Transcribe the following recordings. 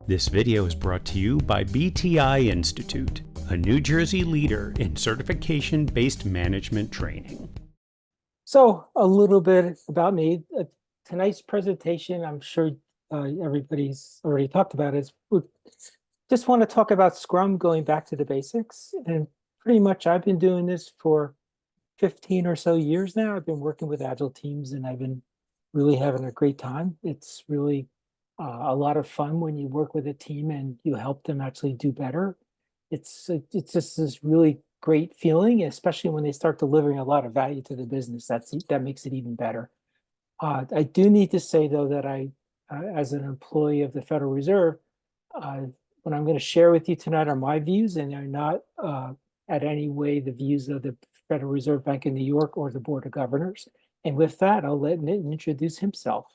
This video is brought to you by BTI Institute, a New Jersey leader in certification-based management training. So a little bit about me. Tonight's presentation, I'm sure everybody's already talked about, is we just want to talk about Scrum, going back to the basics. And pretty much I've been doing this for 15 or so years now. I've been working with Agile teams and I've been really having a great time. It's really a lot of fun when you work with a team and you help them actually do better. It's just this really great feeling, especially when they start delivering a lot of value to the business. That makes it even better. I do need to say though that as an employee of the Federal Reserve, what I'm going to share with you tonight are my views, and they're not at any way the views of the Federal Reserve Bank of New York or the Board of Governors. And with that, I'll let Nitin introduce himself.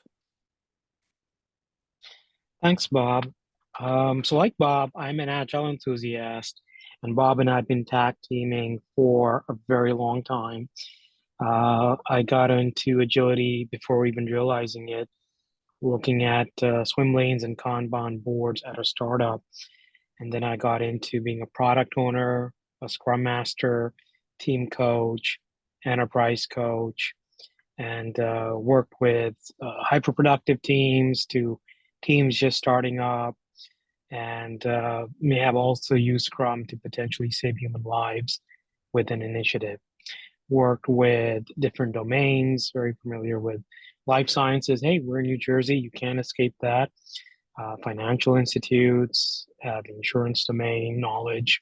Thanks, Bob. So like Bob, I'm an Agile enthusiast, and Bob and I have been tag teaming for a very long time. I got into agility before even realizing it, looking at swim lanes and Kanban boards at a startup. And then I got into being a product owner, a Scrum Master, team coach, enterprise coach, and worked with hyper-productive teams to teams just starting up, and may have also used Scrum to potentially save human lives with an initiative. Worked with different domains, very familiar with life sciences. Hey, we're in New Jersey, you can't escape that. Financial institutes, the insurance domain, knowledge.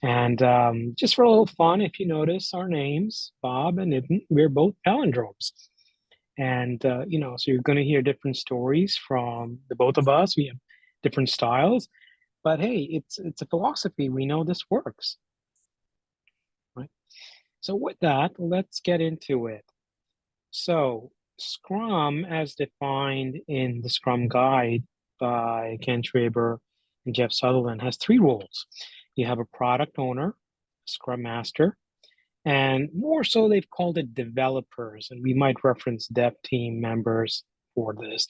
And just for a little fun, if you notice our names, Bob and Nitin, we're both palindromes. And, so you're going to hear different stories from the both of us. We have different styles, but hey, it's a philosophy. We know this works, right? So with that, let's get into it. So Scrum, as defined in the Scrum Guide by Ken Schwaber and Jeff Sutherland, has three roles. You have a product owner, a Scrum Master, and more so they've called it developers, and we might reference dev team members for this.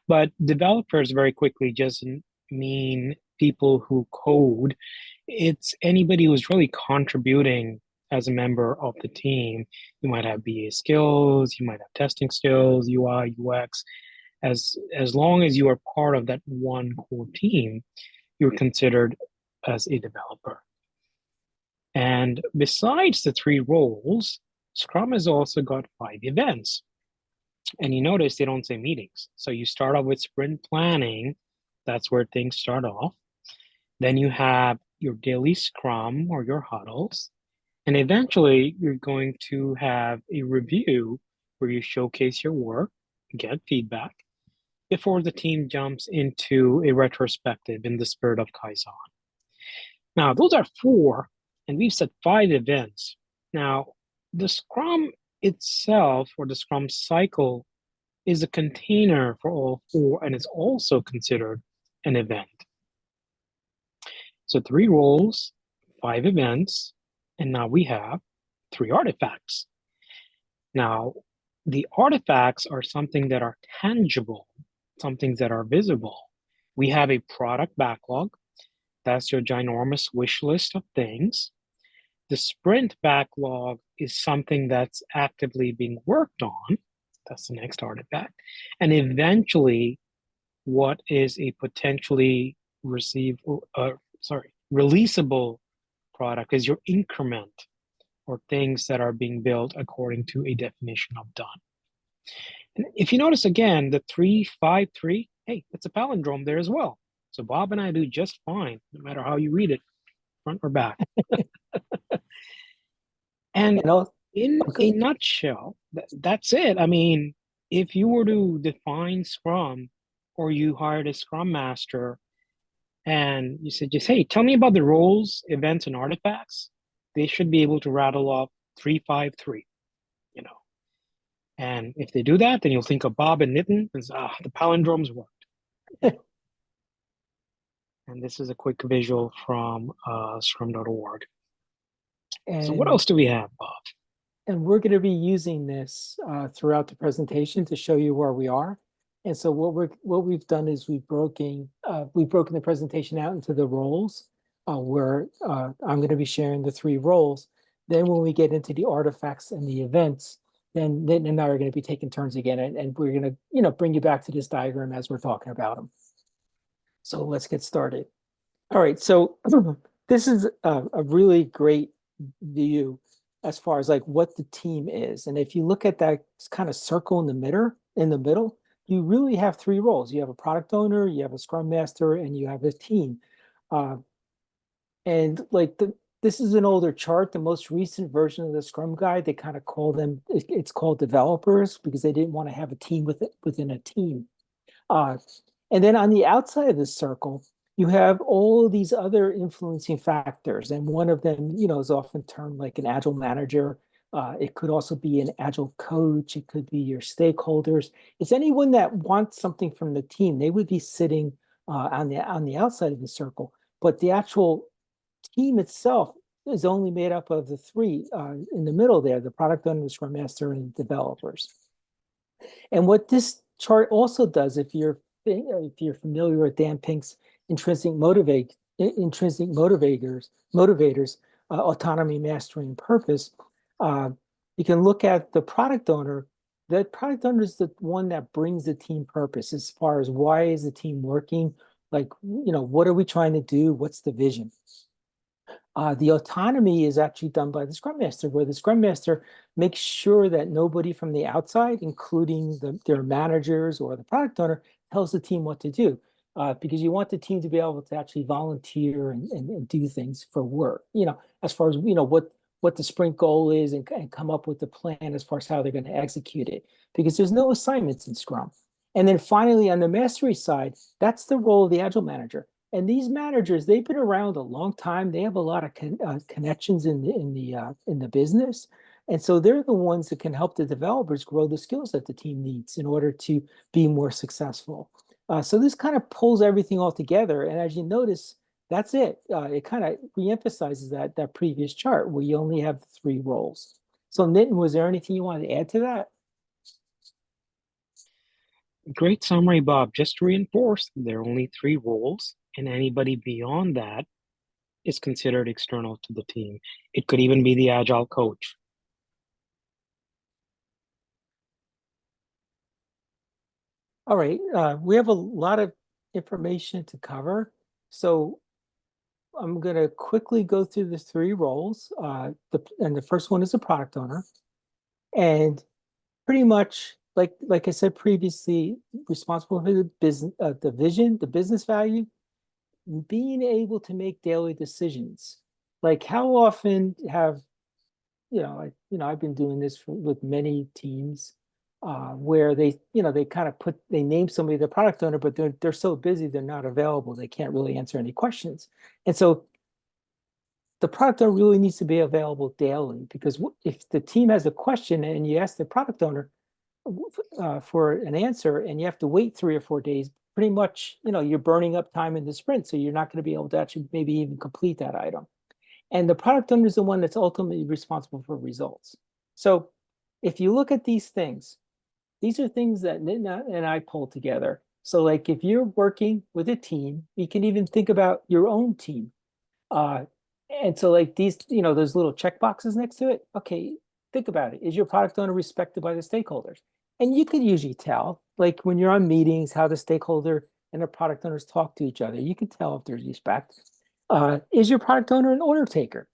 But developers very quickly doesn't mean people who code. It's anybody who's really contributing as a member of the team. You might have BA skills, you might have testing skills, UI, UX. As long as you are part of that one core team, you're considered as a developer. And besides the three roles, Scrum has also got 5 events. And you notice they don't say meetings. So you start off with sprint planning. That's where things start off. Then you have your daily Scrum or your huddles. And eventually you're going to have a review where you showcase your work, get feedback, before the team jumps into a retrospective in the spirit of Kaizen. Now, those are 4, and we've set 5 events. Now, the Scrum itself, or the Scrum cycle, is a container for all 4, and it's also considered an event. So 3 roles, 5 events, and now we have 3 artifacts. Now, the artifacts are something that are tangible, some things that are visible. We have a product backlog. That's your ginormous wish list of things. The sprint backlog is something that's actively being worked on. That's the next artifact. And eventually, what is a potentially releasable product is your increment, or things that are being built according to a definition of done. And if you notice again, the 3-5-3, hey, it's a palindrome there as well. So Bob and I do just fine, no matter how you read it, front or back. And in a nutshell, that's it. I mean, if you were to define Scrum, or you hired a Scrum Master and you said, just, hey, tell me about the roles, events, and artifacts, they should be able to rattle off 3-5-3, And if they do that, then you'll think of Bob and Nitin as, the palindromes worked. And this is a quick visual from scrum.org. So what else do we have, Bob? And we're going to be using this throughout the presentation to show you where we are. And so what we've done is we've broken the presentation out into the roles, where I'm going to be sharing the 3 roles. Then when we get into the artifacts and the events, then Nitin and I are going to be taking turns again, and we're going to bring you back to this diagram as we're talking about them. So let's get started. All right, so this is a really great view as far as like what the team is. And if you look at that kind of circle in the middle, you really have 3 roles. You have a product owner, you have a scrum master, and you have a team. And like this is an older chart. The most recent version of the Scrum guide, they kind of call them, it's called developers, because they didn't want to have a team within a team. And then on the outside of this circle, you have all these other influencing factors. And one of them, is often termed like an agile manager. It could also be an agile coach. It could be your stakeholders. It's anyone that wants something from the team. They would be sitting on the outside of the circle. But the actual team itself is only made up of the 3 in the middle there, the product owner, the scrum master, and developers. And what this chart also does, if you're familiar with Dan Pink's intrinsic motivators, autonomy, mastery, and purpose, you can look at the product owner. The product owner is the one that brings the team purpose as far as why is the team working, like, what are we trying to do? What's the vision? The autonomy is actually done by the Scrum Master, where the Scrum Master makes sure that nobody from the outside, including their managers or the product owner, tells the team what to do. Because you want the team to be able to actually volunteer and do things for work, as far as, what the sprint goal is, and come up with the plan as far as how they're going to execute it. Because there's no assignments in Scrum. And then finally, on the mastery side, that's the role of the Agile manager. And these managers, they've been around a long time. They have a lot of connections in the business, and so they're the ones that can help the developers grow the skills that the team needs in order to be more successful. So this kind of pulls everything all together. And as you notice, that's it. It kind of reemphasizes that previous chart where you only have 3 roles. So Nitin, was there anything you wanted to add to that? Great summary, Bob. Just to reinforce, there are only 3 roles, and anybody beyond that is considered external to the team. It could even be the agile coach. All right, we have a lot of information to cover. So I'm going to quickly go through the 3 roles. And the first one is a product owner. And pretty much, like I said previously, responsible for the business, the vision, the business value, being able to make daily decisions. Like how often have, I've been doing this with many teams where they kind of they name somebody the product owner, but they're so busy, they're not available. They can't really answer any questions. And so the product owner really needs to be available daily, because if the team has a question and you ask the product owner for an answer and you have to wait 3 or 4 days, pretty much, you're burning up time in the sprint. So you're not going to be able to actually maybe even complete that item. And the product owner is the one that's ultimately responsible for results. So if you look at these things, these are things that Nitin and I pulled together. So like if you're working with a team, you can even think about your own team. And so like these, those little check boxes next to it. Okay, think about it. Is your product owner respected by the stakeholders? And you could usually tell, like when you're on meetings, how the stakeholder and the product owners talk to each other. You can tell if there's respect. Is your product owner an order taker?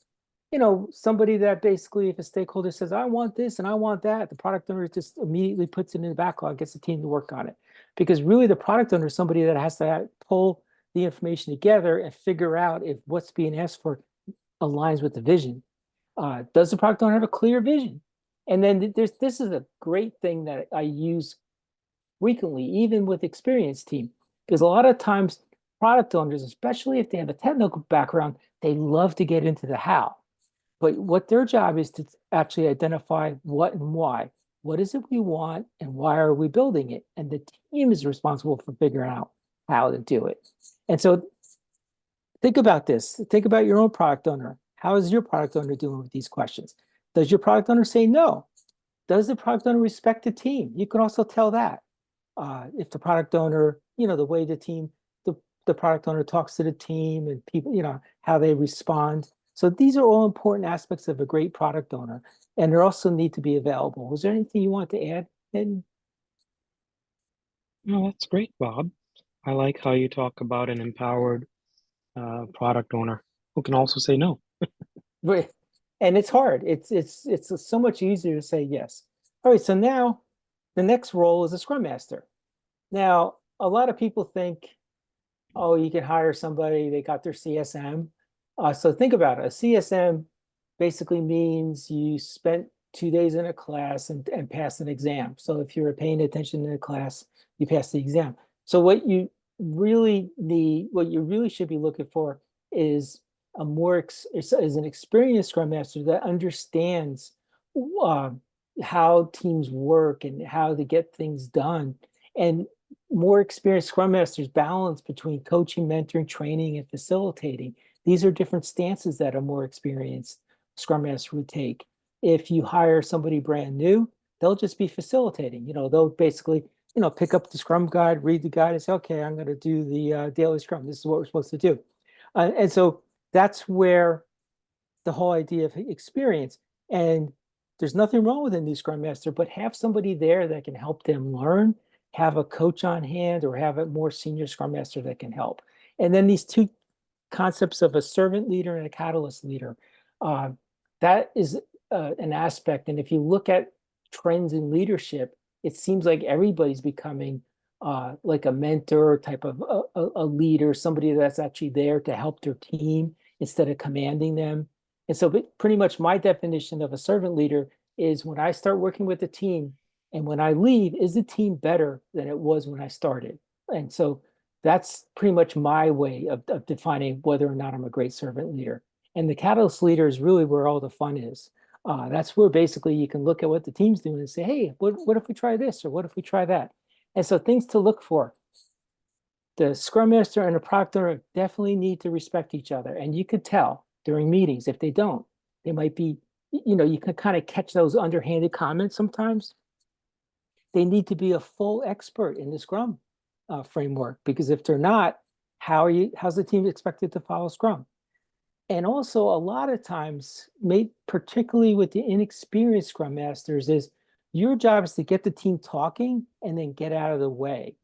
Somebody that basically, if a stakeholder says, I want this and I want that, the product owner just immediately puts it in the backlog, gets the team to work on it. Because really the product owner is somebody that has to pull the information together and figure out if what's being asked for aligns with the vision. Does the product owner have a clear vision? And then this is a great thing that I use frequently, even with experienced team, because a lot of times product owners, especially if they have a technical background, they love to get into the how. But what their job is to actually identify what and why. What is it we want and why are we building it? And the team is responsible for figuring out how to do it. And so think about this. Think about your own product owner. How is your product owner doing with these questions? Does your product owner say no? Does the product owner respect the team? You can also tell that. If the product owner, the way the product owner talks to the team and people, how they respond. So these are all important aspects of a great product owner, and they also need to be available. Was there anything you want to add? And No, that's great, Bob. I like how you talk about an empowered product owner who can also say no. and it's hard. It's so much easier to say yes. All right, so now the next role is a Scrum Master. Now, a lot of people think, oh, you can hire somebody, they got their CSM. So think about it. A CSM basically means you spent 2 days in a class and passed an exam. So if you're paying attention in a class, you pass the exam. So what you really should be looking for is is an experienced Scrum Master that understands how teams work and how to get things done. And more experienced Scrum Masters balance between coaching, mentoring, training, and facilitating. These are different stances that a more experienced Scrum Master would take. If you hire somebody brand new, they'll just be facilitating. They'll basically, pick up the Scrum guide, read the guide, and say, okay, I'm going to do the daily Scrum. This is what we're supposed to do. And so that's where the whole idea of experience. And there's nothing wrong with a new Scrum Master, but have somebody there that can help them learn, have a coach on hand, or have a more senior Scrum Master that can help. And then these two concepts of a servant leader and a catalyst leader, that is an aspect. And if you look at trends in leadership, it seems like everybody's becoming like a mentor type of a leader, somebody that's actually there to help their team instead of commanding them. And so pretty much my definition of a servant leader is when I start working with the team and when I leave, is the team better than it was when I started? And so that's pretty much my way of defining whether or not I'm a great servant leader. And the catalyst leader is really where all the fun is. That's where basically you can look at what the team's doing and say, hey, what if we try this? Or what if we try that? And so things to look for. The Scrum Master and the product owner definitely need to respect each other. And you could tell during meetings, if they don't, they might be, you can kind of catch those underhanded comments sometimes. They need to be a full expert in the Scrum framework, because if they're not, how's the team expected to follow Scrum? And also a lot of times, particularly with the inexperienced Scrum Masters, is your job is to get the team talking and then get out of the way.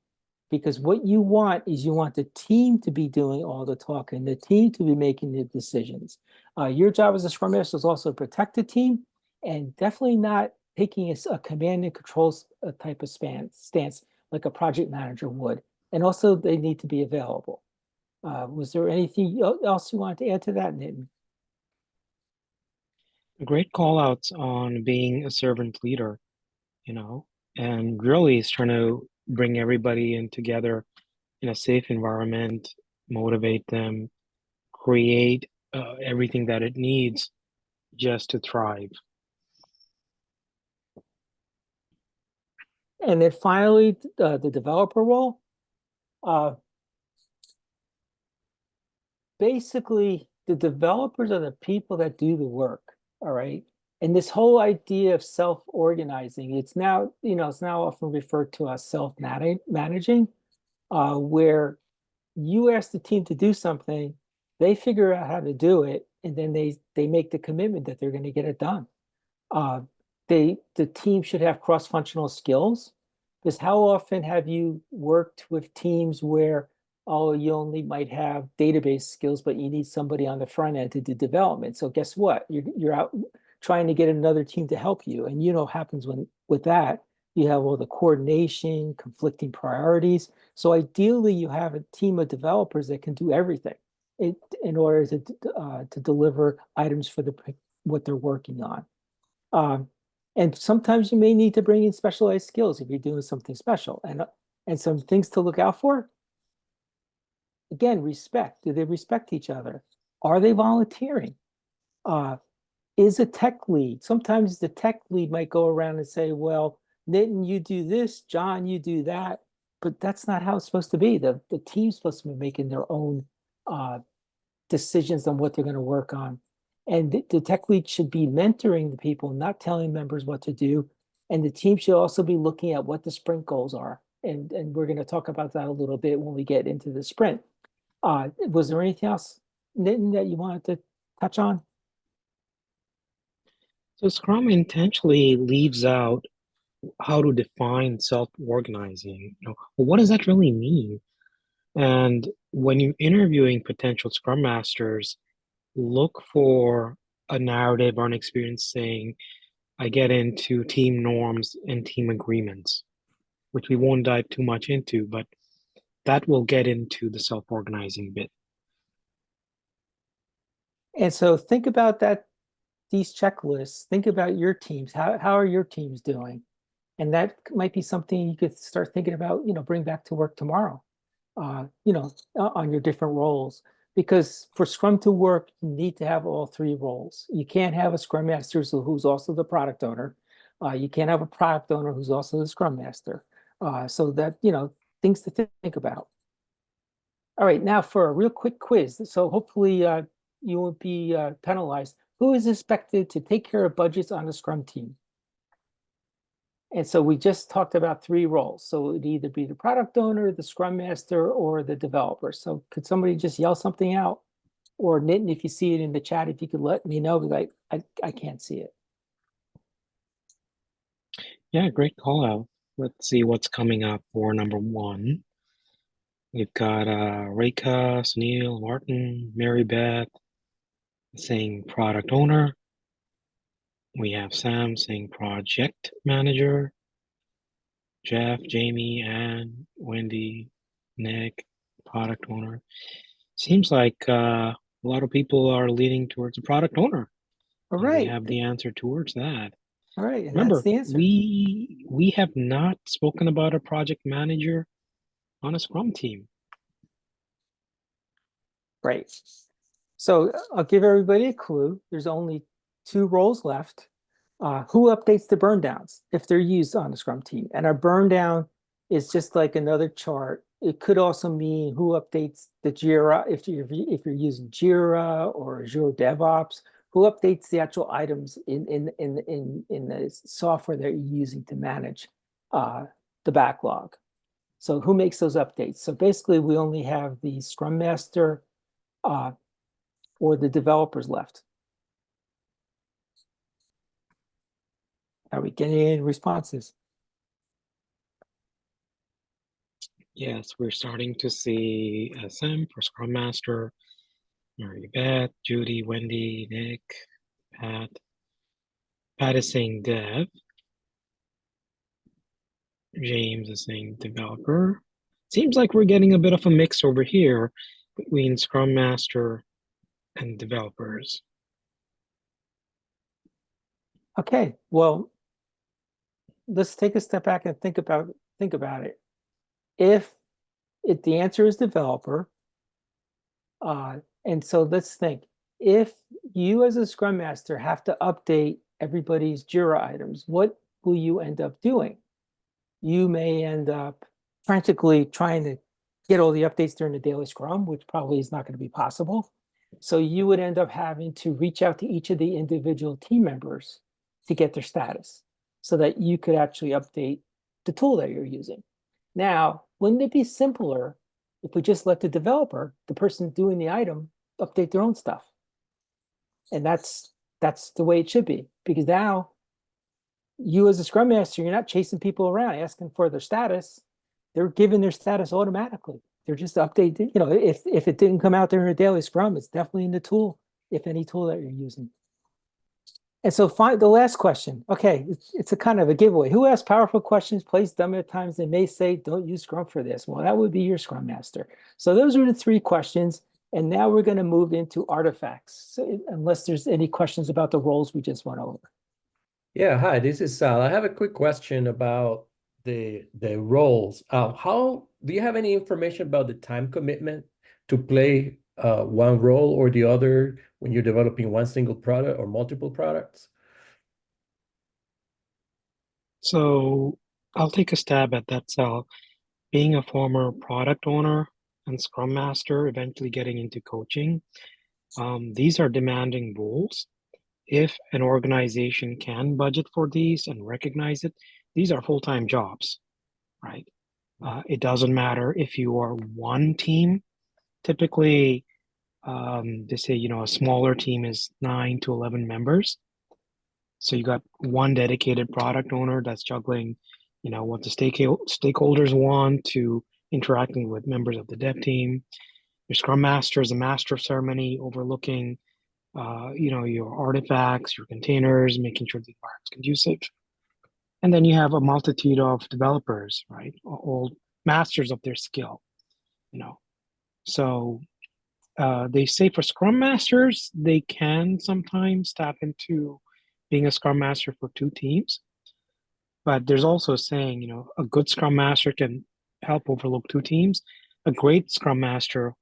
Because what you want is you want the team to be doing all the talking, the team to be making the decisions. Your job as a Scrum Master is also to protect the team and definitely not taking a command and control type of stance like a project manager would. And also they need to be available. Was there anything else you wanted to add to that, Nitin? Great call outs on being a servant leader, and really is trying to bring everybody in together in a safe environment, motivate them, create everything that it needs just to thrive. And then finally, the developer role. Basically, the developers are the people that do the work, all right? And this whole idea of self-organizing, it's now often referred to as self-managing, where you ask the team to do something, they figure out how to do it, and then they make the commitment that they're going to get it done. The team should have cross-functional skills, because how often have you worked with teams where, oh, you only might have database skills, but you need somebody on the front end to do development. So guess what? You're out trying to get another team to help you. And what happens with that, you have all the coordination, conflicting priorities. So ideally, you have a team of developers that can do everything in order to deliver items for what they're working on. And sometimes you may need to bring in specialized skills if you're doing something special. And some things to look out for. Again, respect. Do they respect each other? Are they volunteering? Is a tech lead? Sometimes the tech lead might go around and say, well, Nitin, you do this, John, you do that. But that's not how it's supposed to be. The team's supposed to be making their own decisions on what they're going to work on. And the tech lead should be mentoring the people, not telling members what to do. And the team should also be looking at what the sprint goals are and we're going to talk about that a little bit when we get into the sprint. Was there anything else, Nitin, that you wanted to touch on? So Scrum intentionally leaves out how to define self-organizing. Well, what does that really mean? And when you're interviewing potential Scrum Masters, look for a narrative or an experience saying, I get into team norms and team agreements, which we won't dive too much into, but that will get into the self-organizing bit. And so think about that, these checklists, think about your teams. How are your teams doing? And that might be something you could start thinking about, bring back to work tomorrow, on your different roles. Because for Scrum to work, you need to have all three roles. You can't have a Scrum Master who's also the product owner. You can't have a product owner who's also the Scrum Master. So that, things to think about. All right, now for a real quick quiz. So hopefully you won't be penalized. Who is expected to take care of budgets on the Scrum team? And so we just talked about three roles. So it would either be the product owner, the Scrum Master, or the developer. So could somebody just yell something out? Or Nitin, if you see it in the chat, if you could let me know, because I can't see it. Yeah, great call out. Let's see what's coming up for number one. We've got Reka, Sunil, Martin, Mary Beth saying product owner. We have Sam saying project manager. Jeff, Jamie, Ann, Wendy, Nick, product owner. Seems like a lot of people are leaning towards a product owner. All And we right. have the answer towards that. All right. And Remember, that's the answer. we have not spoken about a project manager on a Scrum team. Right. So I'll give everybody a clue. There's only two roles left. Who updates the burn downs if they're used on the Scrum team? And our burn down is just like another chart. It could also mean who updates the Jira if you're using Jira or Azure DevOps. Who updates the actual items in the software that you're using to manage the backlog? So who makes those updates? So basically, we only have the Scrum Master or the developers left. Are we getting any responses? Yes, we're starting to see SM for Scrum Master, Mary Beth, Judy, Wendy, Nick, Pat. Pat is saying dev. James is saying developer. Seems like we're getting a bit of a mix over here between Scrum Master and developers. Okay, well, let's take a step back and think about it. If the answer is developer, and so let's think, if you as a Scrum Master have to update everybody's Jira items, what will you end up doing? You may end up frantically trying to get all the updates during the daily Scrum, which probably is not going to be possible. So you would end up having to reach out to each of the individual team members to get their status so that you could actually update the tool that you're using. Now, wouldn't it be simpler if we just let the developer, the person doing the item, update their own stuff? And that's the way it should be, because now you as a Scrum Master, you're not chasing people around asking for their status. They're given their status automatically. They're just updated. If it didn't come out there in a daily Scrum, it's definitely in the tool, if any tool that you're using. And so the last question. Okay, it's a kind of a giveaway. Who asks powerful questions, plays dumb at times, and may say, don't use Scrum for this? Well, that would be your Scrum Master. So those are the three questions. And now we're going to move into artifacts, so unless there's any questions about the roles we just went over. Yeah, hi, this is Sal. I have a quick question about the roles. How do you have any information about the time commitment to play one role or the other when you're developing one single product or multiple products? So I'll take a stab at that, Sal. Being a former product owner and Scrum Master, eventually getting into coaching, these are demanding roles. If an organization can budget for these and recognize it, these are full-time jobs, right? It doesn't matter if you are one team. Typically, they say, a smaller team is 9 to 11 members. So you got one dedicated product owner that's juggling, what the stakeholders want to interacting with members of the dev team. Your Scrum Master is a master of ceremony overlooking, your artifacts, your containers, making sure the environment's conducive. And then you have a multitude of developers, right? All masters of their skill, So they say for Scrum Masters, they can sometimes tap into being a Scrum Master for two teams. But there's also a saying, a good Scrum Master can help overlook two teams. A great Scrum Master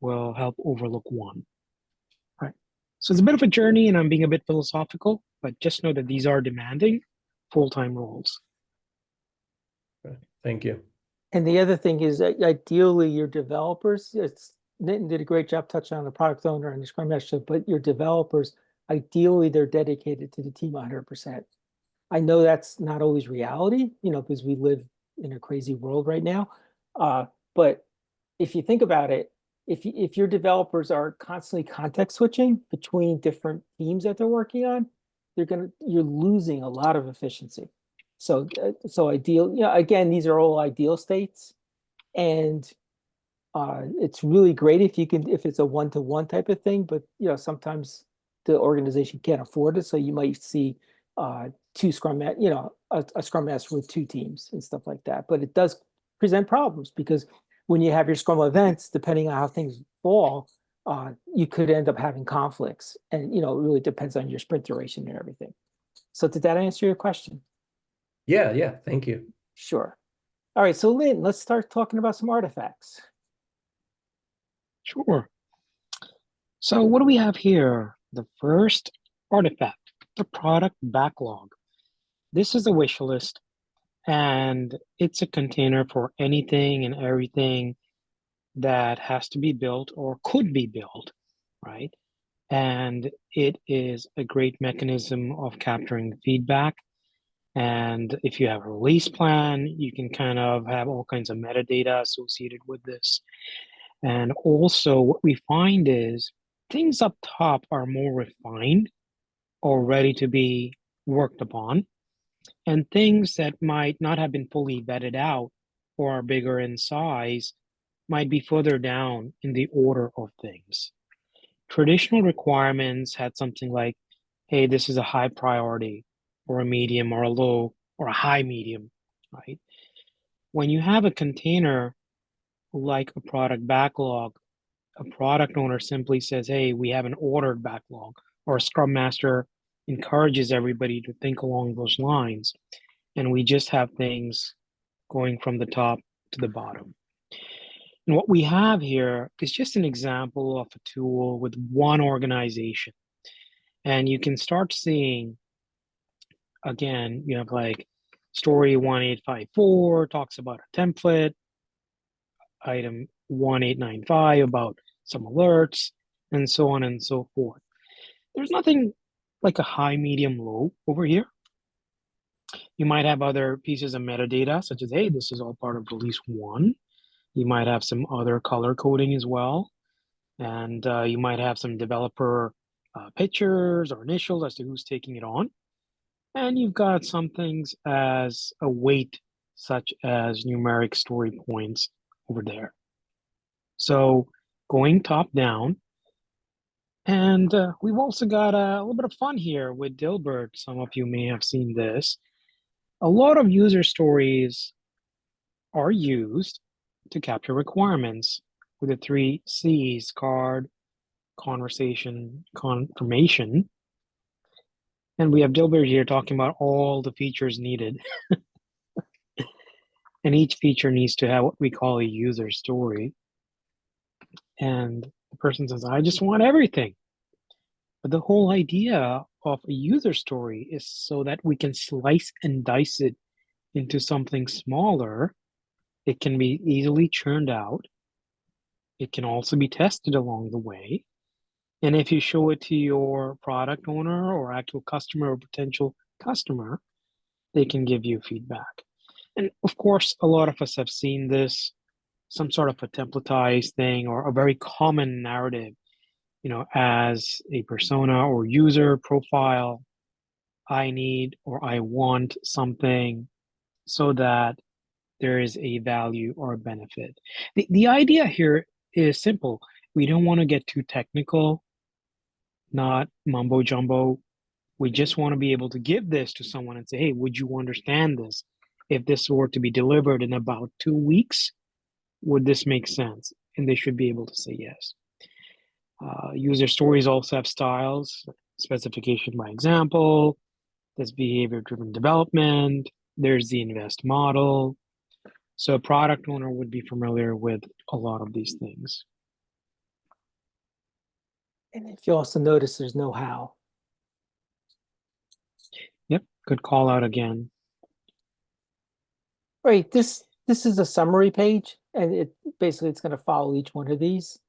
will help overlook one. Right. So it's a bit of a journey, and I'm being a bit philosophical, but just know that these are demanding full-time roles. Thank you. And the other thing is that ideally your developers, Nitin did a great job touching on the product owner and the Scrum Master, but your developers, ideally they're dedicated to the team 100%. I know that's not always reality, because we live in a crazy world right now. But if you think about it, if your developers are constantly context switching between different teams that they're working on, you're losing a lot of efficiency. So ideal, again, these are all ideal states, and it's really great if it's a one-to-one type of thing, but sometimes the organization can't afford it, so you might see two Scrum, a Scrum Master with two teams and stuff like that. But it does present problems because when you have your Scrum events, depending on how things fall, you could end up having conflicts, and it really depends on your sprint duration and everything. So did that answer your question? Yeah, thank you. Sure. All right, so Lynn, let's start talking about some artifacts. Sure. So what do we have here? The first artifact, the product backlog. This is a wish list, and it's a container for anything and everything that has to be built or could be built, right? And it is a great mechanism of capturing feedback. And if you have a release plan, you can kind of have all kinds of metadata associated with this. And also what we find is things up top are more refined or ready to be worked upon. And things that might not have been fully vetted out or are bigger in size might be further down in the order of things. Traditional requirements had something like, hey, this is a high priority, or a medium, or a low, or a high medium, right? When you have a container like a product backlog, a product owner simply says, hey, we have an ordered backlog, or a Scrum Master encourages everybody to think along those lines. And we just have things going from the top to the bottom. And what we have here is just an example of a tool with one organization. And you can start seeing, again, you have like story 1854 talks about a template, item 1895 about some alerts, and so on and so forth. There's nothing like a high, medium, low over here. You might have other pieces of metadata, such as, hey, this is all part of release 1. You might have some other color coding as well. And you might have some developer pictures or initials as to who's taking it on. And you've got some things as a weight, such as numeric story points over there. So going top down. And we've also got a little bit of fun here with Dilbert. Some of you may have seen this. A lot of user stories are used to capture requirements with the 3 C's: card, conversation, confirmation. And we have Dilbert here talking about all the features needed. And each feature needs to have what we call a user story. And the person says, I just want everything. But the whole idea of a user story is so that we can slice and dice it into something smaller. It can be easily churned out. It can also be tested along the way. And if you show it to your product owner or actual customer or potential customer, they can give you feedback. And of course, a lot of us have seen this, some sort of a templatized thing or a very common narrative, as a persona or user profile. I need or I want something so that there is a value or a benefit. The idea here is simple. We don't want to get too technical, not mumbo jumbo. We just want to be able to give this to someone and say, hey, would you understand this? If this were to be delivered in about 2 weeks, would this make sense? And they should be able to say yes. User stories also have styles, specification by example, there's behavior-driven development, there's the invest model. So a product owner would be familiar with a lot of these things. And if you also notice, there's no how. Yep, good call out again. Right, this is a summary page, and it basically it's going to follow each one of these.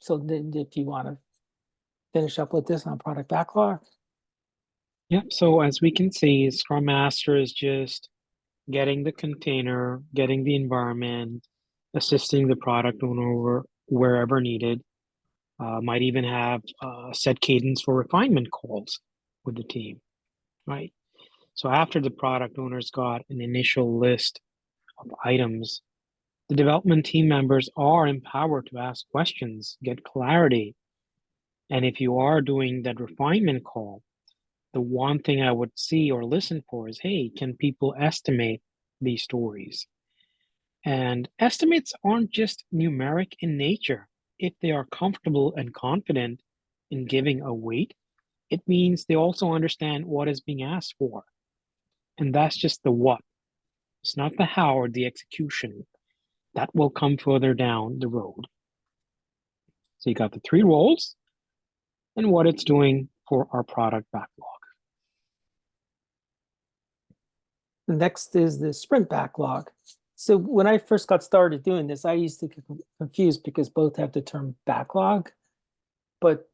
So then if you want to finish up with this on product backlog. Yep, so as we can see, Scrum Master is just getting the container, getting the environment, assisting the product owner wherever needed. Might even have a set cadence for refinement calls with the team, right? So after the product owner's got an initial list of items, the development team members are empowered to ask questions, get clarity. And if you are doing that refinement call, the one thing I would see or listen for is, hey, can people estimate these stories? And estimates aren't just numeric in nature. If they are comfortable and confident in giving a weight, it means they also understand what is being asked for. And that's just the what. It's not the how or the execution. That will come further down the road. So you got the 3 roles and what it's doing for our product backlog. The next is the sprint backlog. So when I first got started doing this, I used to get confused because both have the term backlog, but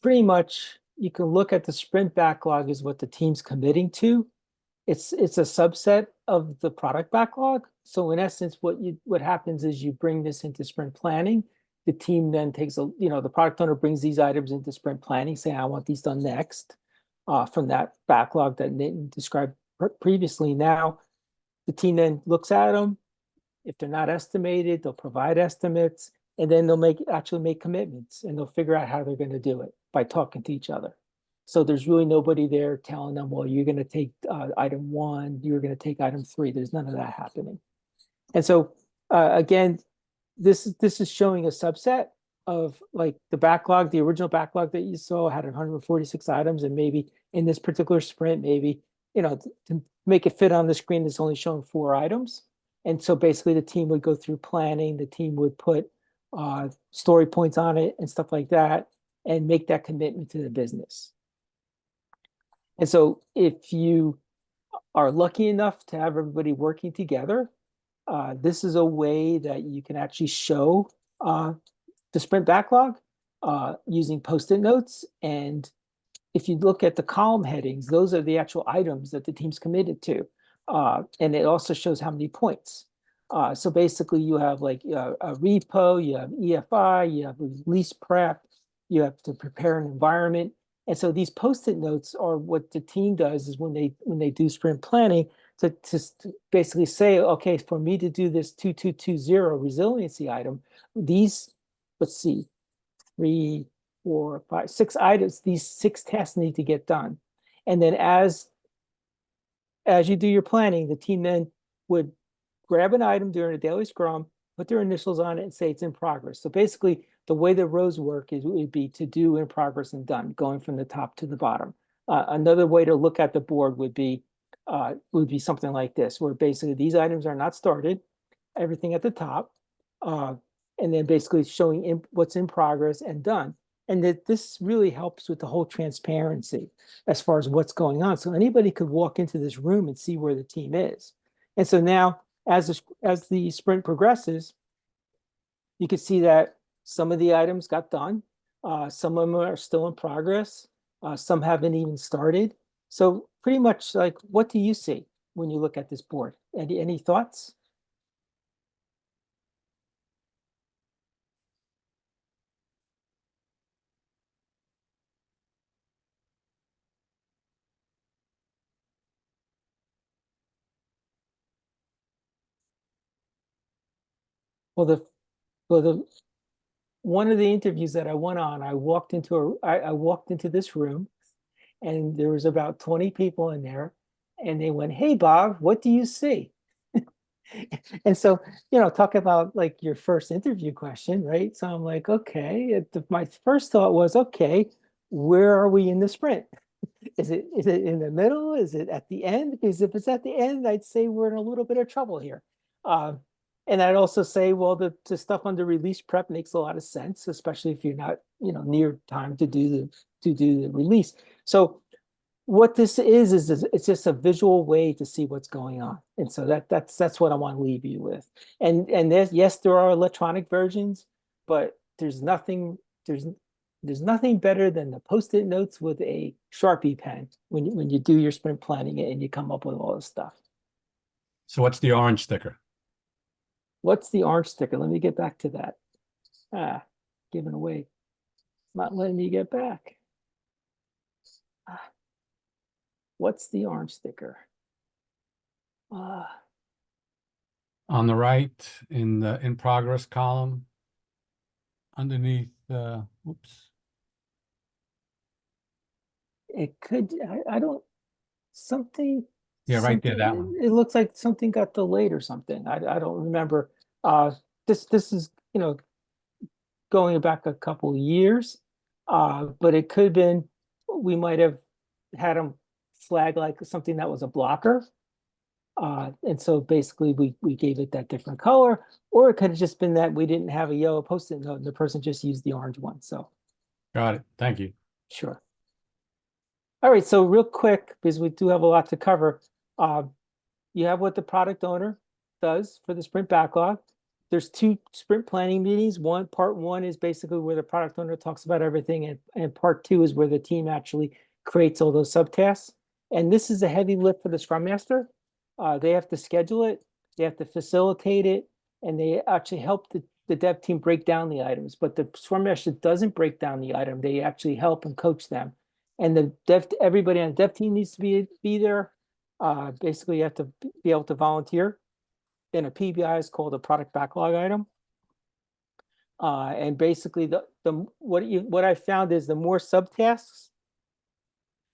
pretty much you can look at the sprint backlog as what the team's committing to. It's a subset of the product backlog. So in essence, what happens is you bring this into sprint planning. The team then takes the product owner brings these items into sprint planning, saying, I want these done next from that backlog that Nathan described previously. Now, the team then looks at them. If they're not estimated, they'll provide estimates, and then they'll actually make commitments, and they'll figure out how they're going to do it by talking to each other. So there's really nobody there telling them, well, you're going to take item 1, you're going to take item 3. There's none of that happening. And so again, this is showing a subset of like the backlog. The original backlog that you saw had 146 items, and maybe in this particular sprint, maybe to make it fit on the screen, it's only showing 4 items. And so basically the team would go through planning, the team would put story points on it and stuff like that, and make that commitment to the business. And so if you are lucky enough to have everybody working together, this is a way that you can actually show the sprint backlog using Post-it notes. And if you look at the column headings, those are the actual items that the team's committed to. And it also shows how many points. So basically you have like a repo, you have EFI, you have release prep, you have to prepare an environment. And so these Post-it notes are what the team does is when they do sprint planning to basically say, okay, for me to do this 2220 resiliency item, these, let's see, 3, 4, 5, 6 items, these 6 tasks need to get done. And then as you do your planning, the team then would grab an item during a daily scrum, put their initials on it, and say it's in progress. So basically, the way the rows work is would be to do, in progress, and done, going from the top to the bottom. Another way to look at the board would be something like this, where basically these items are not started, everything at the top, and then basically showing what's in progress and done. And that this really helps with the whole transparency as far as what's going on. So anybody could walk into this room and see where the team is. And so now, as the sprint progresses, you can see that some of the items got done. Some of them are still in progress. Some haven't even started. So pretty much like, what do you see? when you look at this board? Any thoughts? Well, one of the interviews that I went on, I walked into this room, and there was about 20 people in there, and they went, "Hey, Bob, what do you see?" And so, talk about like your first interview question, right? So I'm like, okay, my first thought was, okay, where are we in the sprint? Is it in the middle? Is it at the end? Because if it's at the end, I'd say we're in a little bit of trouble here. And I'd also say, well, the stuff under release prep makes a lot of sense, especially if you're not, near time to do the release. So what this is it's just a visual way to see what's going on. And so that's what I want to leave you with. And yes, there are electronic versions, but there's nothing better than the Post-it notes with a Sharpie pen when you do your sprint planning and you come up with all this stuff. So what's the orange sticker? What's the orange sticker? Let me get back to that. Given away. Not letting me get back. What's the orange sticker? On the right in the in progress column, underneath oops. It could, I don't, something. Yeah, right there, that one. It looks like something got delayed or something. I don't remember. This is, going back a couple of years. But it could have been, we might have had them flag like something that was a blocker. And so basically we gave it that different color, or it could have just been that we didn't have a yellow Post-it note and the person just used the orange one. So Got it. Thank you. sure. All right, so real quick, because we do have a lot to cover. You have what the product owner does for the sprint backlog. There's 2 sprint planning meetings. Part one is basically where the product owner talks about everything, and part 2 is where the team actually creates all those subtasks. And this is a heavy lift for the Scrum Master. They have to schedule it, they have to facilitate it, and they actually help the dev team break down the items. But the Scrum Master doesn't break down the item. They actually help and coach them. And everybody on the dev team needs to be there. Basically, you have to be able to volunteer. In a PBI is called a product backlog item. And basically, what I found is the more subtasks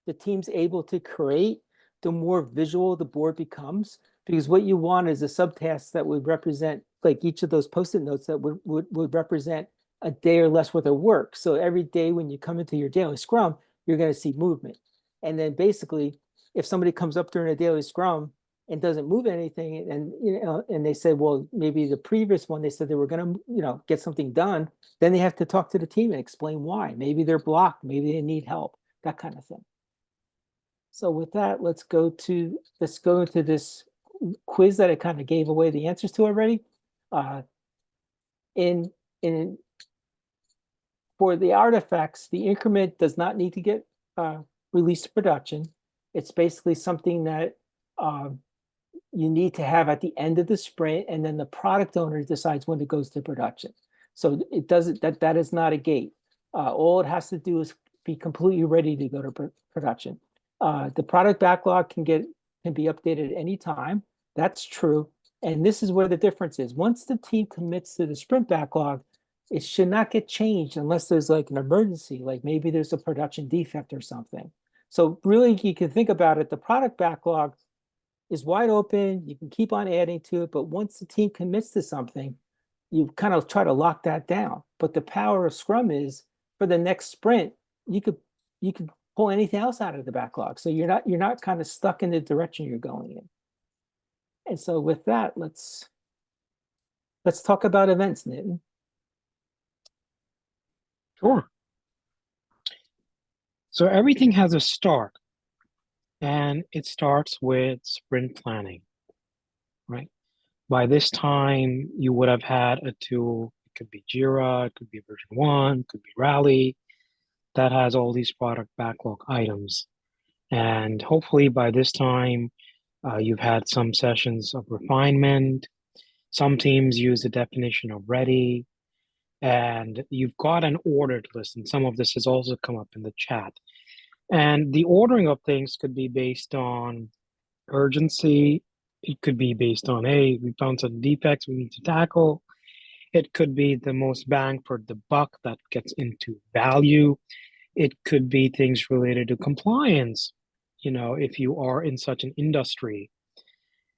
the team's able to create, the more visual the board becomes. Because what you want is a subtask that would represent, like each of those Post-it notes that would represent a day or less worth of work. So every day when you come into your daily Scrum, you're going to see movement. And then basically, if somebody comes up during a daily Scrum and doesn't move anything, and they say, well, maybe the previous one they said they were going to get something done, then they have to talk to the team and explain why. Maybe they're blocked, maybe they need help, that kind of thing. So with that, let's go into this quiz that I kind of gave away the answers to already. For the artifacts, the increment does not need to get released to production. It's basically something that you need to have at the end of the sprint, and then the product owner decides when it goes to production. So it doesn't, that is not a gate. All it has to do is be completely ready to go to production. The product backlog can be updated at any time. That's true. And this is where the difference is. Once the team commits to the sprint backlog, it should not get changed unless there's like an emergency, like maybe there's a production defect or something. So really, you can think about it, the product backlog is wide open. You can keep on adding to it, but once the team commits to something, you kind of try to lock that down. But the power of Scrum is for the next sprint, you could pull anything else out of the backlog. So you're not kind of stuck in the direction you're going in. And so with that, let's talk about events, Nitin. Sure. So everything has a start, and it starts with sprint planning, right? By this time, you would have had a tool. It could be Jira, it could be version 1, it could be Rally, that has all these product backlog items. And hopefully by this time, You've had some sessions of refinement. Some teams use the definition of ready, and you've got an ordered list. And some of this has also come up in the chat. And the ordering of things could be based on urgency. It could be based on, hey, we found some defects we need to tackle. It could be the most bang for the buck that gets into value. It could be things related to compliance, if you are in such an industry.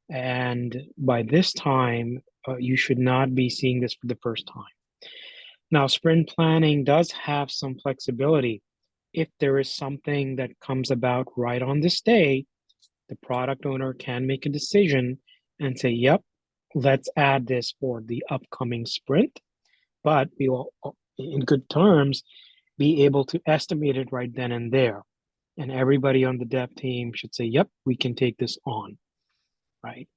And by this time, you should not be seeing this for the first time. Now, sprint planning does have some flexibility. If there is something that comes about right on this day, the product owner can make a decision and say, yep, let's add this for the upcoming sprint. But we will, in good terms, be able to estimate it right then and there. And everybody on the dev team should say, yep, we can take this on, right?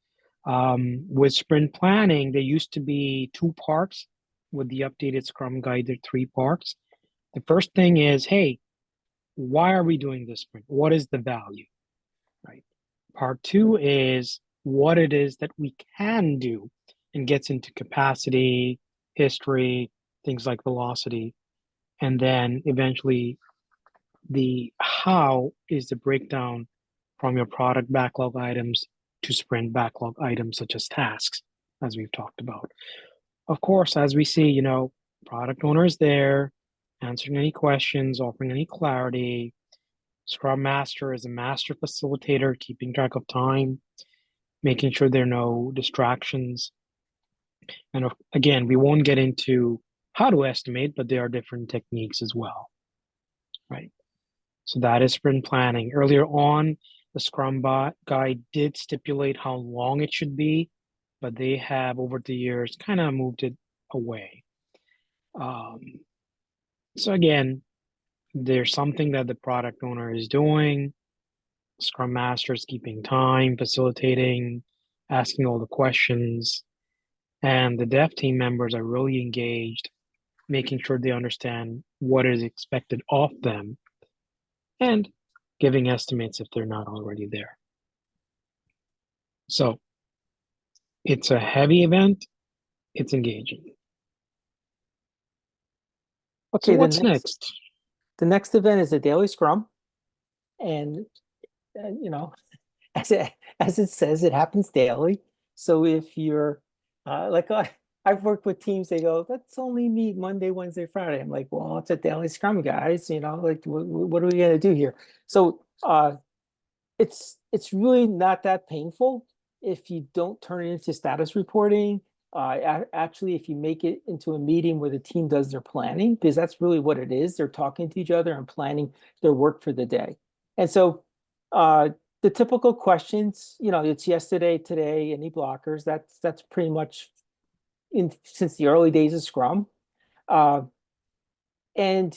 With sprint planning, there used to be 2 parts. With the updated Scrum guide, there are 3 parts. The first thing is, hey, why are we doing this sprint? What is the value, right? Part 2 is what it is that we can do and gets into capacity, history, things like velocity. And then eventually the how is the breakdown from your product backlog items to sprint backlog items such as tasks, as we've talked about. Of course, as we see, product owner is there, answering any questions, offering any clarity. Scrum Master is a master facilitator, keeping track of time, making sure there are no distractions. And again, we won't get into how to estimate, but there are different techniques as well, right? So that is sprint planning. Earlier on, the Scrum guide did stipulate how long it should be, but they have over the years kind of moved it away. So again, there's something that the product owner is doing. Scrum Master is keeping time, facilitating, asking all the questions, and the dev team members are really engaged, making sure they understand what is expected of them and giving estimates if they're not already there. So it's a heavy event, it's engaging. Okay, So what's next? The next event is a daily Scrum. And, as it says, it happens daily. So if you're I've worked with teams, they go, let's only meet Monday, Wednesday, Friday. I'm like, well, it's a daily Scrum, guys. Like, what are we going to do here? So it's really not that painful if you don't turn it into status reporting. Actually, if you make it into a meeting where the team does their planning, because that's really what it is. They're talking to each other and planning their work for the day. And so the typical questions, it's yesterday, today, any blockers, that's pretty much since the early days of Scrum. And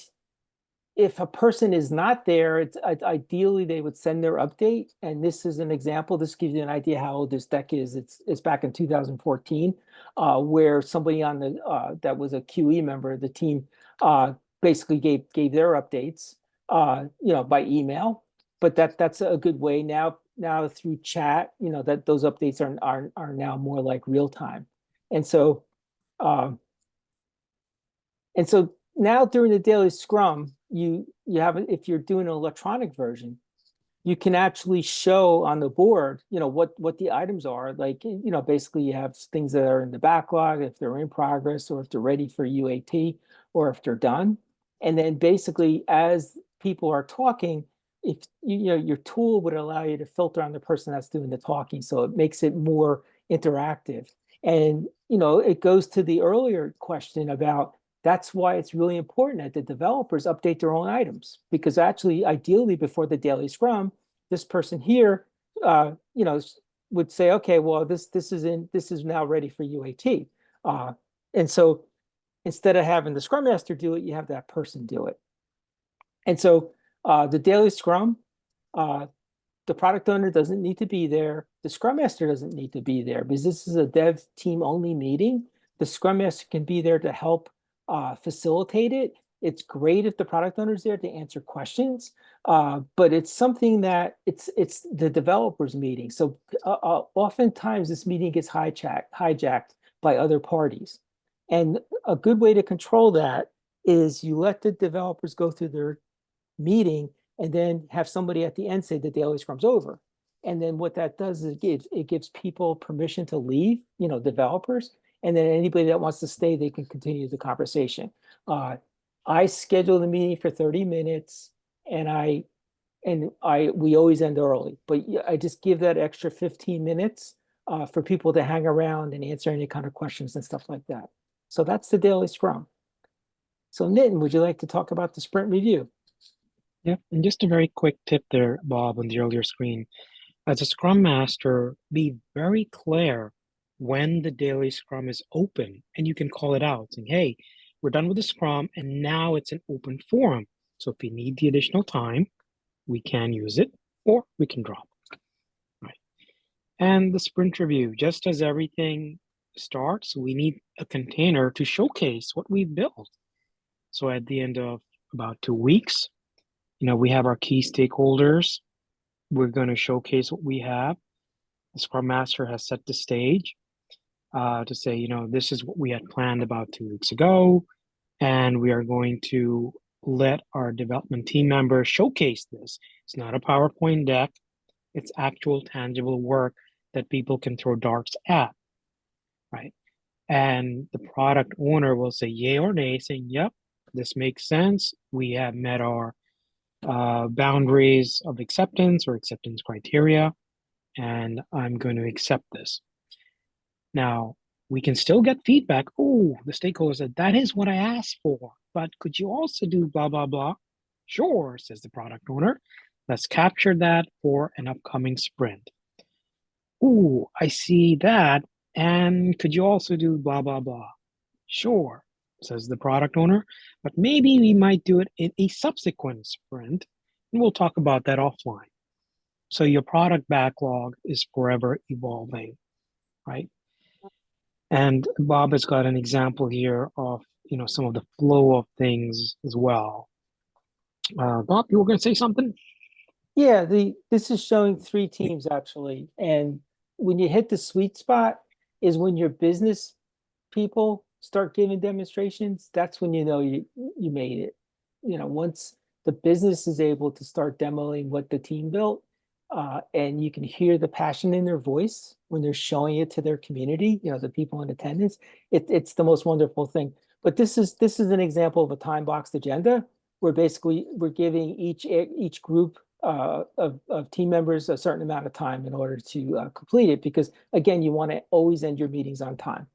if a person is not there, it's ideally they would send their update. And this is an example. This gives you an idea how old this deck is. It's back in 2014, where somebody on the that was a QE member of the team basically gave their updates, by email. But that's a good way now through chat. That those updates are now more like real time, and so now during the daily Scrum, you have, if you're doing an electronic version, you can actually show on the board, what the items are. Like, basically you have things that are in the backlog, if they're in progress, or if they're ready for UAT, or if they're done. And then basically, as people are talking, if your tool would allow you to filter on the person that's doing the talking, so it makes it more interactive. And it goes to the earlier question about, that's why it's really important that the developers update their own items, because actually, ideally, before the daily Scrum, this person here, would say, okay, well, this is now ready for UAT, and so instead of having the Scrum Master do it, you have that person do it. And so the daily Scrum, the product owner doesn't need to be there. The Scrum Master doesn't need to be there, because this is a dev team only meeting. The Scrum Master can be there to help facilitate it. It's great if the product owner's there to answer questions, but it's something that it's the developers meeting. So oftentimes this meeting gets hijacked by other parties. And a good way to control that is you let the developers go through their meeting and then have somebody at the end say that daily scrum's over. And then what that does is it gives people permission to leave, developers, and then anybody that wants to stay, they can continue the conversation. I schedule the meeting for 30 minutes and we always end early, but I just give that extra 15 minutes for people to hang around and answer any kind of questions and stuff like that. So that's the daily scrum. So Nitin, would you like to talk about the sprint review? Yeah, and just a very quick tip there, Bob, on the earlier screen. As a Scrum Master, be very clear when the daily Scrum is open, and you can call it out, saying, hey, we're done with the Scrum, and now it's an open forum. So if we need the additional time, we can use it, or we can drop it. Right. And the sprint review, just as everything starts, we need a container to showcase what we've built. So at the end of about 2 weeks, we have our key stakeholders. We're going to showcase what we have. The Scrum Master has set the stage to say, this is what we had planned about 2 weeks ago, and we are going to let our development team members showcase this. It's not a PowerPoint deck. It's actual tangible work that people can throw darts at, right? And the product owner will say yay or nay, saying, yep, this makes sense. We have met our boundaries of acceptance or acceptance criteria, and I'm going to accept this. Now, we can still get feedback. Oh, the stakeholder said, that is what I asked for, but could you also do blah, blah, blah? Sure, says the product owner. Let's capture that for an upcoming sprint. Oh, I see that. And could you also do blah, blah, blah? Sure, says the product owner, but maybe we might do it in a subsequent sprint, and we'll talk about that offline. So your product backlog is forever evolving, right? And Bob has got an example here of some of the flow of things as well. Bob, you were going to say something? Yeah, this is showing 3 teams actually, and when you hit the sweet spot is when your business people start giving demonstrations. That's when you made it. Once the business is able to start demoing what the team built, and you can hear the passion in their voice when they're showing it to their community, the people in attendance, it's the most wonderful thing. But this is an example of a time boxed agenda where basically we're giving each group of team members a certain amount of time in order to complete it, because again, you want to always end your meetings on time.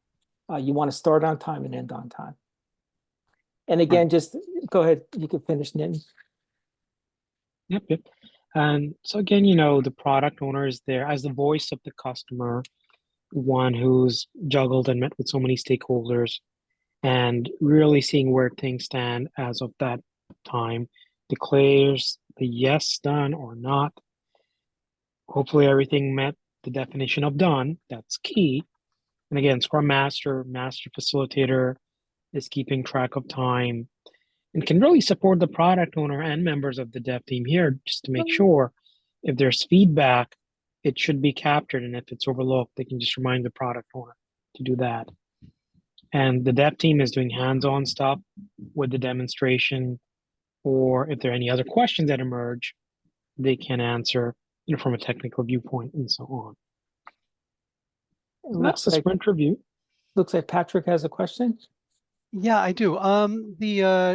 You want to start on time and end on time. And again, just go ahead, you can finish, Nitin. Yep. And so again, the product owner is there as the voice of the customer, one who's juggled and met with so many stakeholders, and really seeing where things stand as of that time, declares the yes, done or not. Hopefully everything met the definition of done. That's key. And again, Scrum Master, Master Facilitator is keeping track of time and can really support the product owner and members of the dev team here just to make sure if there's feedback, it should be captured. And if it's overlooked, they can just remind the product owner to do that. And the dev team is doing hands-on stuff with the demonstration, or if there are any other questions that emerge, they can answer from a technical viewpoint and so on. So that's the sprint review. Looks like Patrick has a question. Yeah, I do.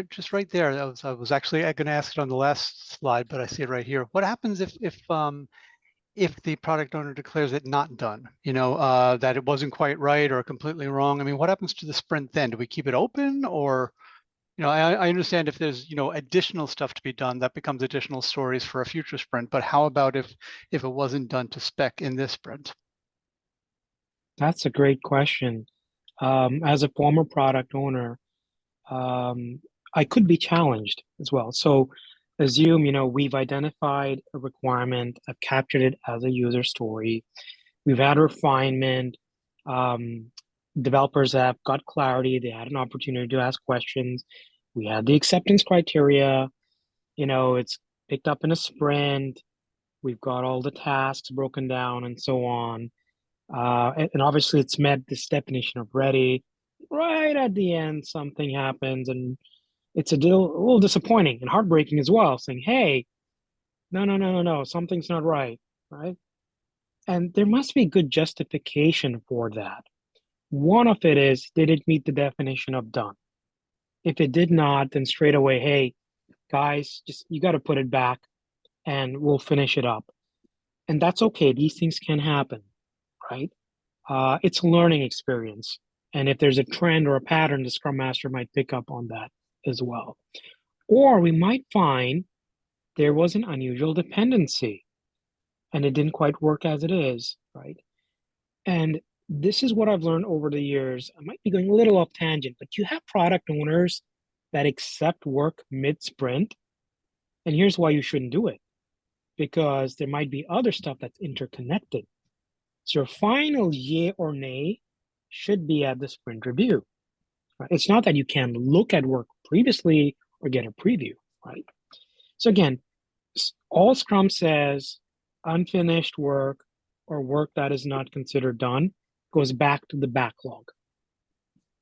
Just right there, I was actually going to ask it on the last slide, but I see it right here. What happens if the product owner declares it not done? That it wasn't quite right or completely wrong. I mean, what happens to the sprint then? Do we keep it open, or I understand if there's additional stuff to be done, that becomes additional stories for a future sprint. But how about if it wasn't done to spec in this sprint? That's a great question. As a former product owner, I could be challenged as well. So assume, we've identified a requirement, I've captured it as a user story. We've had refinement. Developers have got clarity. They had an opportunity to ask questions. We have the acceptance criteria, it's picked up in a sprint. We've got all the tasks broken down and so on. And obviously it's met this definition of ready. Right at the end, something happens and it's a little disappointing and heartbreaking as well, saying, hey, no, something's not right, right? And there must be good justification for that. One of it is, did it meet the definition of done? If it did not, then straight away, hey, guys, just you got to put it back and we'll finish it up. And that's okay. These things can happen, right? It's a learning experience. And if there's a trend or a pattern, the Scrum Master might pick up on that as well. Or we might find there was an unusual dependency and it didn't quite work as it is, right? And this is what I've learned over the years. I might be going a little off tangent, but you have product owners that accept work mid-sprint. And here's why you shouldn't do it. Because there might be other stuff that's interconnected. So your final yay or nay should be at the sprint review. Right? It's not that you can look at work previously or get a preview, right? So again, all Scrum says, unfinished work or work that is not considered done goes back to the backlog.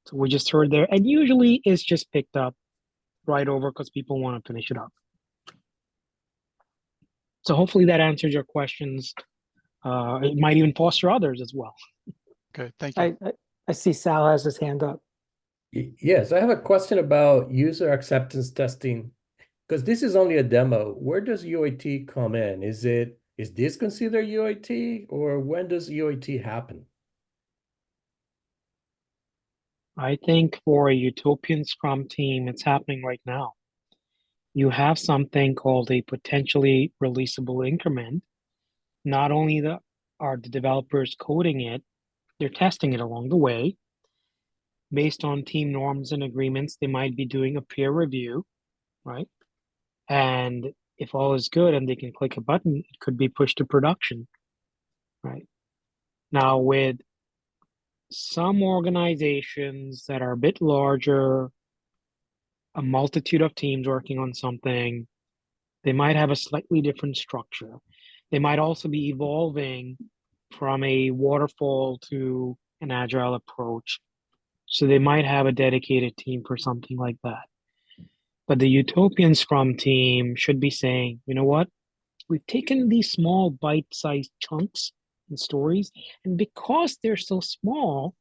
So we just heard there, and usually it's just picked up right over because people want to finish it up. So hopefully that answers your questions. It might even foster others as well. Okay, thank you. I see Sal has his hand up. Yes, I have a question about user acceptance testing, because this is only a demo. Where does UAT come in? Is this considered UAT, or when does UAT happen? I think for a utopian Scrum team, it's happening right now. You have something called a potentially releasable increment. Not only are the developers coding it, they're testing it along the way. Based on team norms and agreements, they might be doing a peer review, right? And if all is good and they can click a button, it could be pushed to production, right? Now, with some organizations that are a bit larger, a multitude of teams working on something, they might have a slightly different structure. They might also be evolving from a waterfall to an agile approach. So they might have a dedicated team for something like that. But the utopian Scrum team should be saying, you know what? We've taken these small bite-sized chunks and stories, and because they're so small,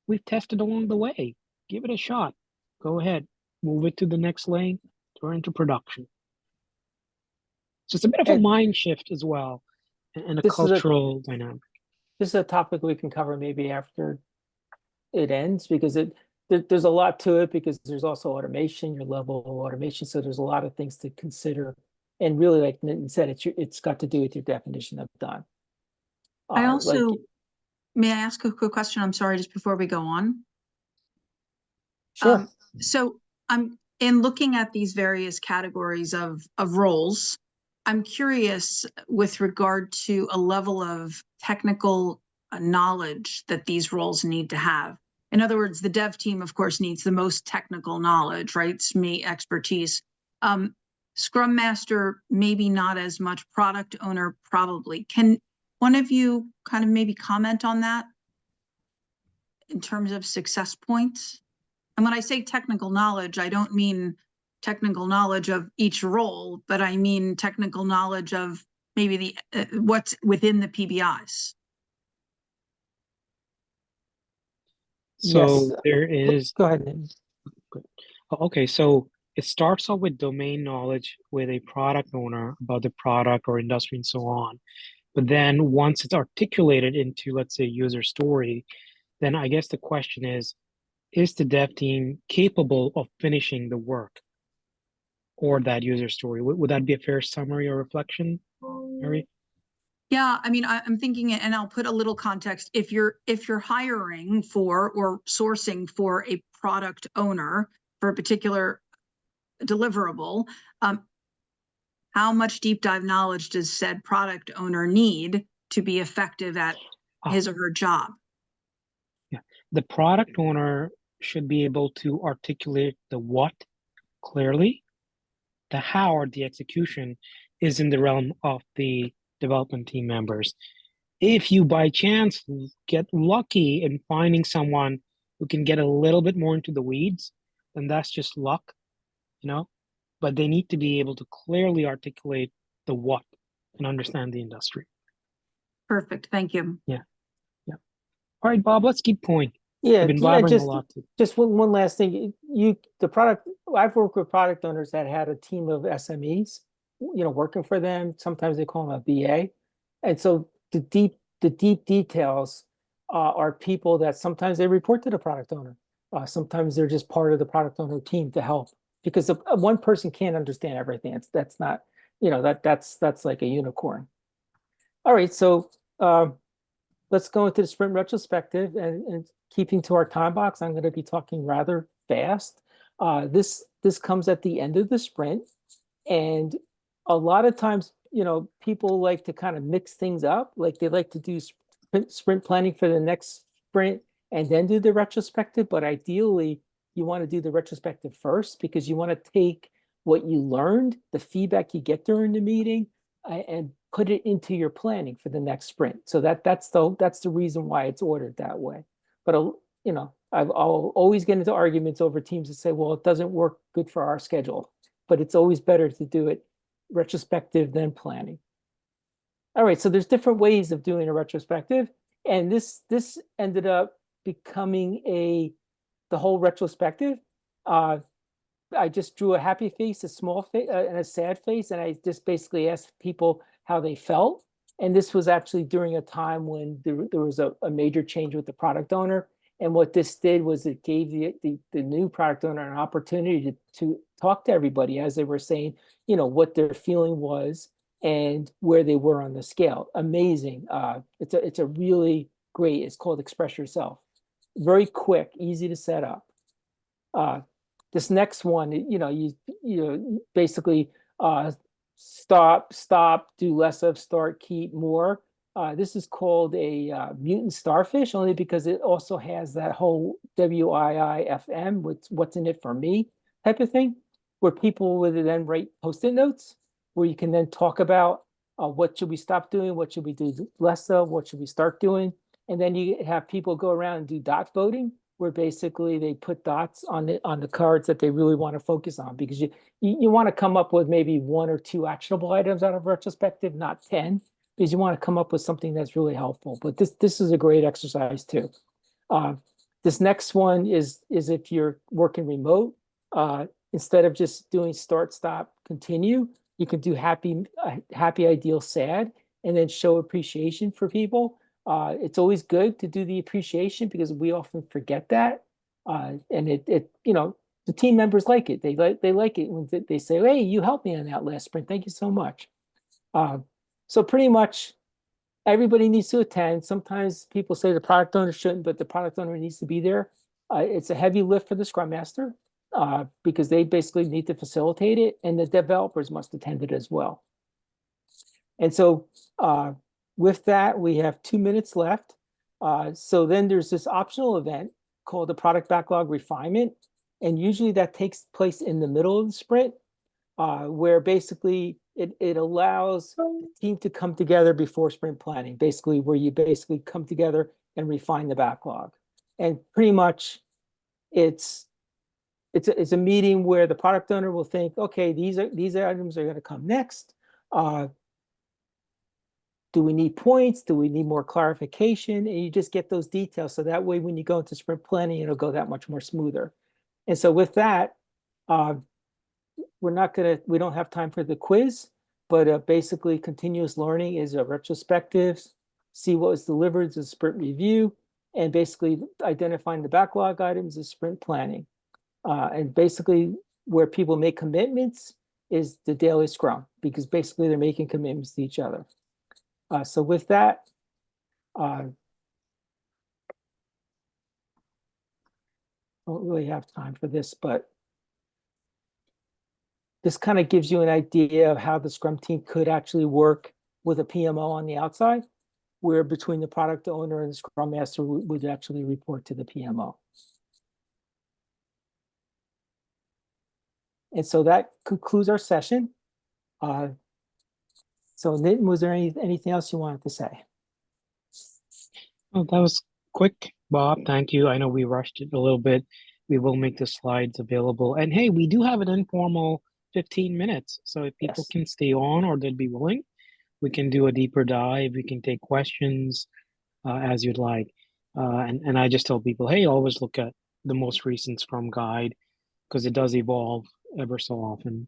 we've tested along the way. Give it a shot. Go ahead. Move it to the next lane. Throw it into production. So it's a bit of a mind shift as well, and a cultural dynamic. This is a topic we can cover maybe after it ends, because there's a lot to it, because there's also automation, your level of automation. So there's a lot of things to consider. And really, like Nitin said, it's got to do with your definition of done. I also, may I ask a quick question? I'm sorry, just before we go on. Sure. So in looking at these various categories of roles, I'm curious with regard to a level of technical knowledge that these roles need to have. In other words, the dev team, of course, needs the most technical knowledge, right? SME expertise. Scrum Master, maybe not as much. Product owner, probably. Can one of you kind of maybe comment on that in terms of success points? And when I say technical knowledge, I don't mean technical knowledge of each role, but I mean technical knowledge of maybe the what's within the PBIs. So yes. there is. Go ahead, Nitin. Okay, so it starts off with domain knowledge with a product owner about the product or industry and so on. But then once it's articulated into, let's say, user story, then I guess the question is the dev team capable of finishing the work or that user story? Would that be a fair summary or reflection, Mary? Yeah, I mean, I'm thinking, and I'll put a little context. If you're hiring for or sourcing for a product owner for a particular deliverable, how much deep dive knowledge does said product owner need to be effective at his or her job? Yeah, the product owner should be able to articulate the what clearly. The how or the execution is in the realm of the development team members. If you by chance get lucky in finding someone who can get a little bit more into the weeds, then that's just luck, you know, but they need to be able to clearly articulate the what and understand the industry. Perfect. Thank you. Yeah. All right, Bob, let's keep going. Yeah, I've been yeah, blabbering a lot too. just one last thing. I've worked with product owners that had a team of SMEs, working for them. Sometimes they call them a BA. And so the deep details are people that sometimes they report to the product owner. Sometimes they're just part of the product owner team to help, because one person can't understand everything. That's not, that's like a unicorn. All right, so let's go into the sprint retrospective, and keeping to our time box, I'm going to be talking rather fast. This comes at the end of the sprint, and a lot of times, people like to kind of mix things up. Like they like to do sprint planning for the next sprint and then do the retrospective. But ideally, you want to do the retrospective first, because you want to take what you learned, the feedback you get during the meeting, and put it into your planning for the next sprint. So that's the reason why it's ordered that way. But I'll always get into arguments over teams that say, well, it doesn't work good for our schedule, but it's always better to do it retrospective than planning. All right, so there's different ways of doing a retrospective, and this ended up becoming the whole retrospective. I just drew a happy face, a small face, and a sad face, and I just basically asked people how they felt. And this was actually during a time when there was a major change with the product owner. And what this did was it gave the new product owner an opportunity to talk to everybody as they were saying, what their feeling was and where they were on the scale. Amazing. It's a really great, it's called Express Yourself. Very quick, easy to set up. This next one, you basically stop, do less of, start, keep, more. This is called a mutant starfish, only because it also has that whole WIIFM, what's in it for me type of thing, where people would then write Post-it notes, where you can then talk about what should we stop doing, what should we do less of, what should we start doing. And then you have people go around and do dot voting, where basically they put dots on the cards that they really want to focus on, because you want to come up with maybe 1 or 2 actionable items out of retrospective, not 10, because you want to come up with something that's really helpful. But this is a great exercise too. This next one is if you're working remote, instead of just doing start, stop, continue, you can do happy, ideal, sad, and then show appreciation for people. It's always good to do the appreciation, because we often forget that, and the team members like it. They like it when they say, "Hey, you helped me on that last sprint. Thank you so much." So pretty much everybody needs to attend. Sometimes people say the product owner shouldn't, but the product owner needs to be there. It's a heavy lift for the Scrum Master, because they basically need to facilitate it, and the developers must attend it as well. And so with that, we have 2 minutes left. So then there's this optional event called the product backlog refinement. And usually that takes place in the middle of the sprint, where basically it allows the team to come together before sprint planning, basically where you basically come together and refine the backlog. And pretty much it's a meeting where the product owner will think, okay, these items are going to come next. Do we need points? Do we need more clarification? And you just get those details. So that way, when you go into sprint planning, it'll go that much more smoother. And so with that, we don't have time for the quiz, but basically continuous learning is a retrospective, see what was delivered as a sprint review, and basically identifying the backlog items is sprint planning. And basically where people make commitments is the daily Scrum, because basically they're making commitments to each other. So with that, don't really have time for this, but this kind of gives you an idea of how the Scrum team could actually work with a PMO on the outside, where between the product owner and the Scrum Master would actually report to the PMO. And so that concludes our session. So Nitin, was there anything else you wanted to say? Oh, that was quick, Bob. Thank you. I know we rushed it a little bit. We will make the slides available. And hey, we do have an informal 15 minutes. So if people Yes. can stay on or they'd be willing, we can do a deeper dive. We can take questions as you'd like. And I just tell people, hey, always look at the most recent Scrum guide because it does evolve ever so often.